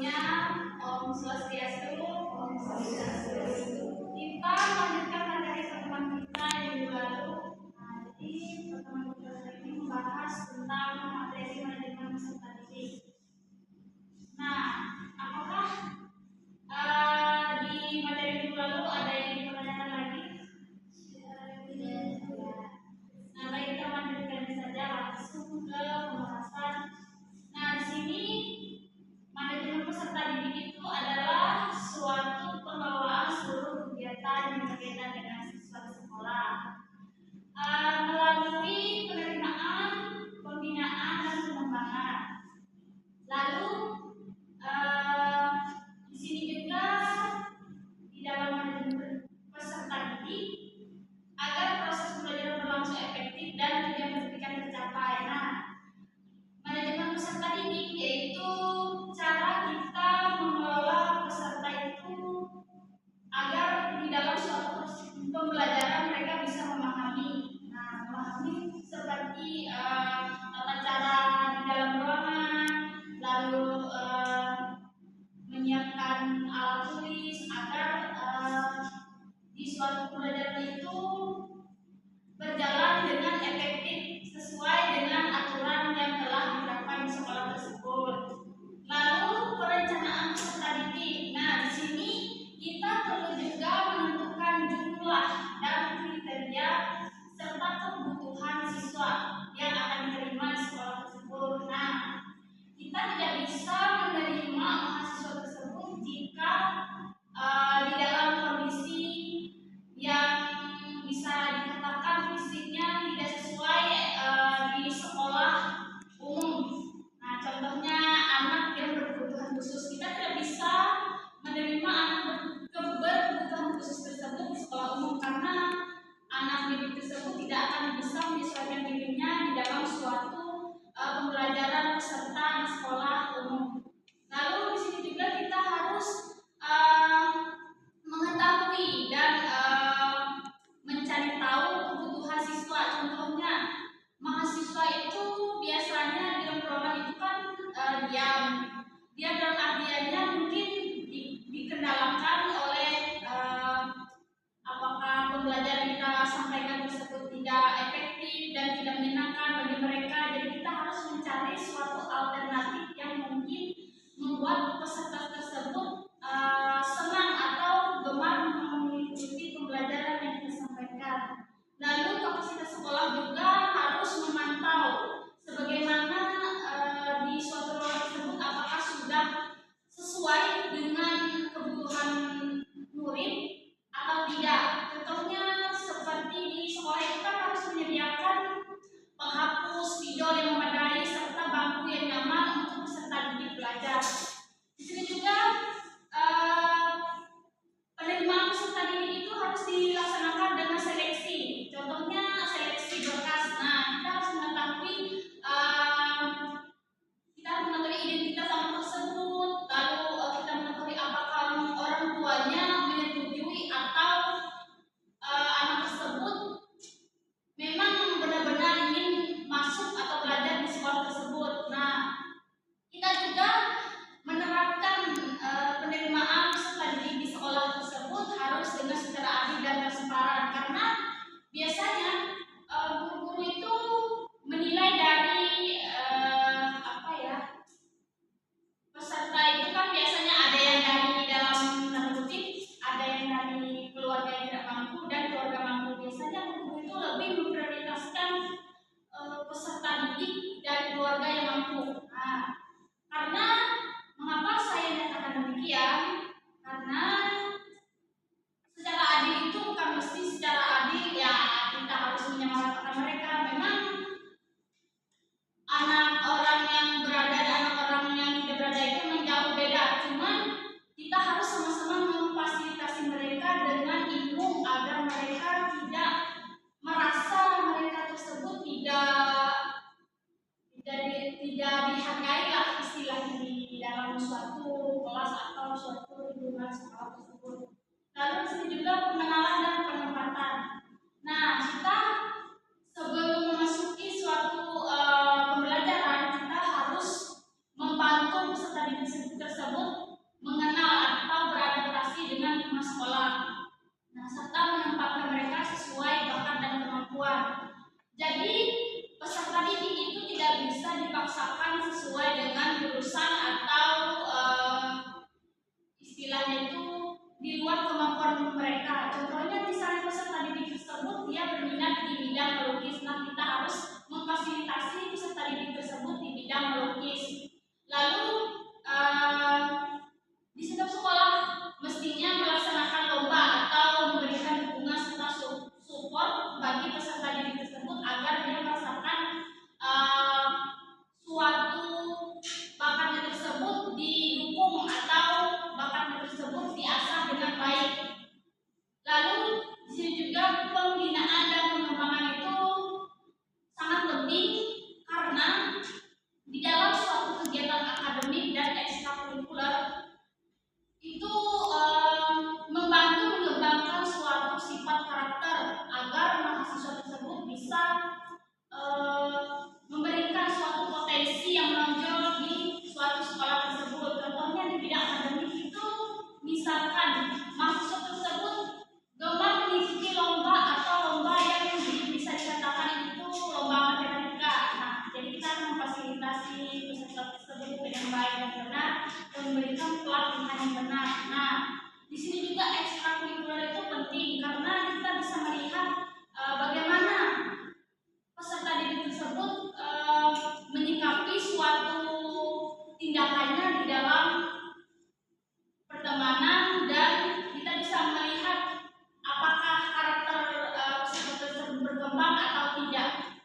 Sebelumnya, Om Swastiastu. Kita melanjutkan materi pertemuan kita yang minggu lalu. Nah, jadi pertemuan kita kali ini membahas tentang materi manajemen peserta didik. Nah, apakah di materi minggu lalu ada yang dipertanyakan lagi? Nah, baik, kita lanjutkan saja langsung ke pembahasan. Nah, di sini manajemen peserta didik itu adalah suatu pengelolaan seluruh kegiatan yang berkaitan dengan siswa di sekolah melalui penerimaan, pembinaan, dan pengembangan. Lalu di sini juga di dalam manajemen peserta didik agar proses pembelajaran berlangsung efektif dan tujuan pendidikan tercapai. Nah, manajemen peserta didik yaitu cara kita mengelola peserta itu agar di dalam suatu pembelajaran mereka bisa memahami. Nah, memahami seperti tata cara di dalam ruangan, lalu menyiapkan alat tulis agar di suatu pembelajaran itu berjalan dengan efektif sesuai dengan aturan yang telah diterapkan di sekolah tersebut. Lalu perencanaan peserta didik. Nah, di sini kita perlu juga menentukan jumlah dan kriteria serta kebutuhan siswa yang akan diterima di sekolah tersebut. Nah, kita tidak bisa menerima mahasiswa tersebut jika di dalam kondisi yang bisa dikatakan fisiknya tidak sesuai di sekolah umum. Nah, contohnya anak yang berkebutuhan khusus, kita tidak bisa menerima anak berkebutuhan khusus tersebut di sekolah umum karena anak didik tersebut tidak akan bisa menyesuaikan dirinya di dalam suatu pembelajaran peserta di sekolah umum. Lalu di sini juga kita harus mengetahui dan mencari tahu kebutuhan siswa. Contohnya, mahasiswa itu biasanya di dalam ruangan itu kan diam. Dia dalam artiannya mungkin dikendalakan oleh apakah pembelajaran yang kita sampaikan tersebut tidak efektif dan tidak menyenangkan bagi mereka. Jadi kita harus mencari suatu alternatif yang mungkin membuat peserta tersebut senang atau gemar mengikuti pembelajaran yang kita sampaikan. Lalu kapasitas sekolah juga harus memantau sebagaimana di suatu ruangan tersebut apakah sudah sesuai dengan kebutuhan murid atau tidak. Contohnya seperti di sekolah itu kan harus menyediakan penghapus video yang memadai serta bangku yang nyaman untuk peserta didik belajar. Di sini juga penerimaan peserta didik itu harus dilaksanakan dengan seleksi. Contohnya seleksi berkas. Nah, kita harus mengetahui identitas anak tersebut. Lalu kita mengetahui apakah orang tuanya menyetujui atau anak tersebut memang benar-benar ingin masuk atau belajar di sekolah tersebut. Nah, kita juga menerapkan penerimaan peserta didik di sekolah tersebut harus dengan secara adil dan transparan karena biasanya guru-guru itu menilai dari peserta itu kan biasanya ada yang dari dalam tanda kutip, ada yang dari keluarga yang tidak mampu dan keluarga mampu. Biasanya guru itu lebih memprioritaskan peserta didik dari keluarga yang mampu. Nah, karena mengapa saya nyatakan demikian? Karena secara adil itu bukan mesti secara adil ya kita harus menyamaratakan mereka. Memang anak orang yang berada dan anak orang yang tidak berada itu memang jauh beda. Cuman kita harus sama-sama memfasilitasi mereka dengan ilmu agar mereka tidak merasa mereka tersebut tidak dihargai lah istilahnya di dalam suatu kelas atau suatu lingkungan sekolah tersebut. Lalu di sini juga pengenalan dan penempatan. Nah, kita sebelum memasuki suatu pembelajaran kita harus membantu peserta didik tersebut tersebut mengenal atau beradaptasi dengan lingkungan sekolah. Nah, serta menempatkan mereka sesuai bakat dan kemampuan. Jadi, peserta didik itu tidak bisa dipaksakan sesuai dengan jurusan atau istilahnya itu di luar kemampuan mereka. Contohnya misalnya peserta didik tersebut dia berminat di bidang melukis, nah kita harus memfasilitasi peserta didik tersebut di bidang melukis. Lalu di setiap sekolah mestinya melaksanakan lomba atau memberikan dukungan serta support bagi peserta didik tersebut agar dia merasakan suatu bakatnya tersebut didukung atau bakatnya tersebut diasah dengan baik. Lalu di sini juga pembinaan dan pengembangan itu sangat penting karena di dalam suatu kegiatan akademik dan ekstrakurikuler itu membantu mengembangkan suatu sifat karakter agar mahasiswa tersebut bisa memberikan suatu potensi yang menonjol di suatu sekolah tersebut. Contohnya di bidang akademik itu misalkan mahasiswa tersebut gemar mengikuti lomba atau lomba yang bisa dikatakan itu lomba matematika. Nah, jadi kita akan memfasilitasi peserta tersebut dengan baik dan benar dan memberikan pelatihan yang benar. Nah, di sini juga ekstrakurikuler itu penting karena kita bisa melihat bagaimana peserta didik tersebut menyikapi suatu tindakannya di dalam pertemanan dan kita bisa melihat apakah karakter peserta tersebut berkembang atau tidak.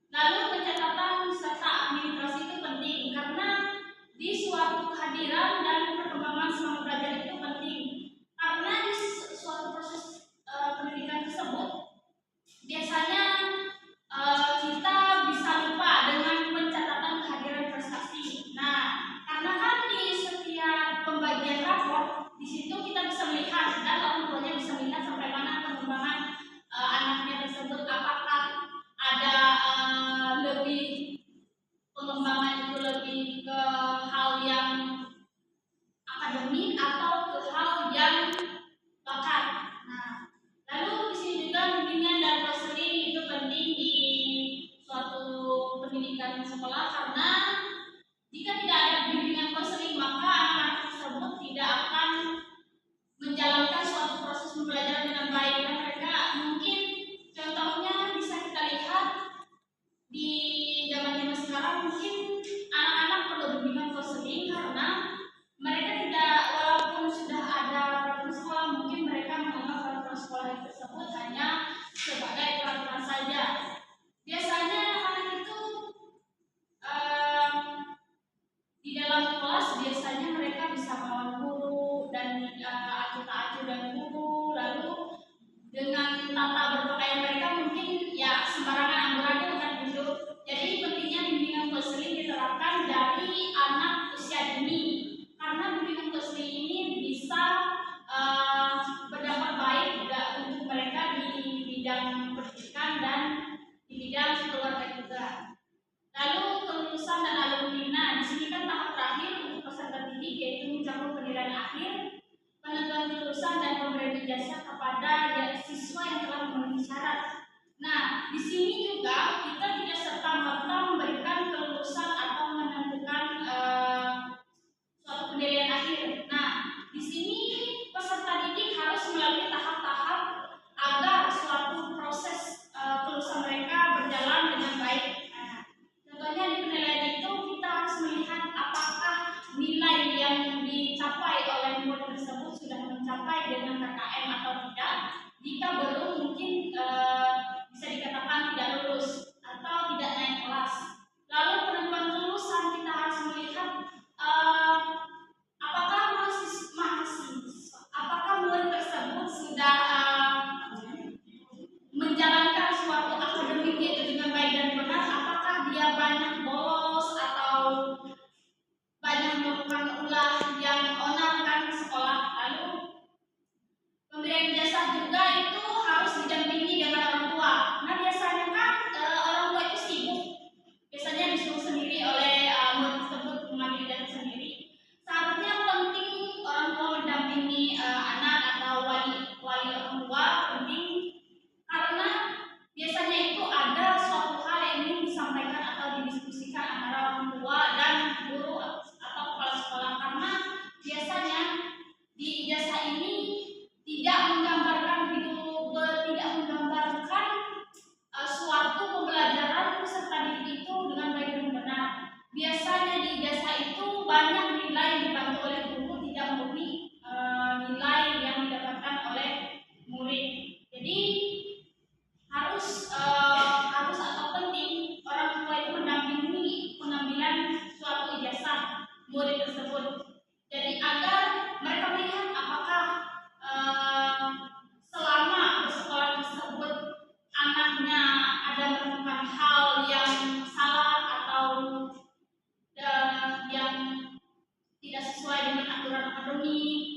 Lalu pencatatan serta administrasi itu penting karena di suatu kehadiran dan perkembangan selama belajar itu penting karena di suatu proses pendidikan tersebut biasanya kita bisa lupa dengan pencatatan kehadiran prestasi. Nah, karena kan di setiap pembagian rapor di situ kita bisa melihat dan orang tuanya bisa melihat sampai mana pengembangan anaknya tersebut, apakah ada lebih pengembangan itu lebih ke hal yang akademik atau ke hal yang bakat. Nah, lalu di sini juga bimbingan dan konseling itu penting di suatu pendidikan sekolah karena jika tidak ada bimbingan konseling maka anak-anak tersebut tidak akan menjalankan suatu proses pembelajaran dengan baik dan mereka mungkin contohnya bisa kita lihat di zaman sekarang mungkin anak-anak perlu bimbingan konseling karena mereka tidak walaupun sudah ada peraturan sekolah mungkin mereka menganggap peraturan sekolah tersebut hanya sebagai peraturan saja. Biasanya anak-anak itu di dalam kelas biasanya mereka bisa melawan guru dan acuh-acuh dan guru, lalu dengan tata berpakaian mereka mungkin ya sembarangan amburadul kan gitu. Jadi pentingnya bimbingan konseling diterapkan dari anak usia dini karena bimbingan konseling ini bisa berdampak baik juga untuk mereka di bidang pendidikan dan di bidang keluarga juga. Lalu kelulusan dan alumni. Nah, di sini kan tahap terakhir untuk peserta didik yaitu mencapai penilaian akhir, penentuan kelulusan dan pemberian ijazah kepada siswa yang telah memenuhi syarat. Nah, di sini juga kita tidak serta-merta memberikan kelulusan atau menentukan suatu penilaian akhir. Nah, di sini peserta didik harus melalui tahap-tahap agar suatu proses kelulusan mereka berjalan dengan baik. Nah, contohnya di penilaian itu kita harus melihat apakah nilai yang dicapai oleh murid tersebut sudah mencapai dengan KKM atau tidak. Jika belum mungkin bisa dikatakan tidak lulus atau tidak naik kelas. Lalu penentuan kelulusan kita harus melihat apakah murid tersebut sudah menjalankan suatu akademik yaitu dengan baik dan benar, apakah dia banyak bolos atau banyak melakukan ulah yang onar kan sekolah. Lalu pemberian ijazah juga itu harus didampingi dengan orang tua. Nah, biasanya kan orang tua itu sibuk, biasanya disuruh sendiri oleh murid tersebut mengambil ijazah sendiri. Seharusnya harmoni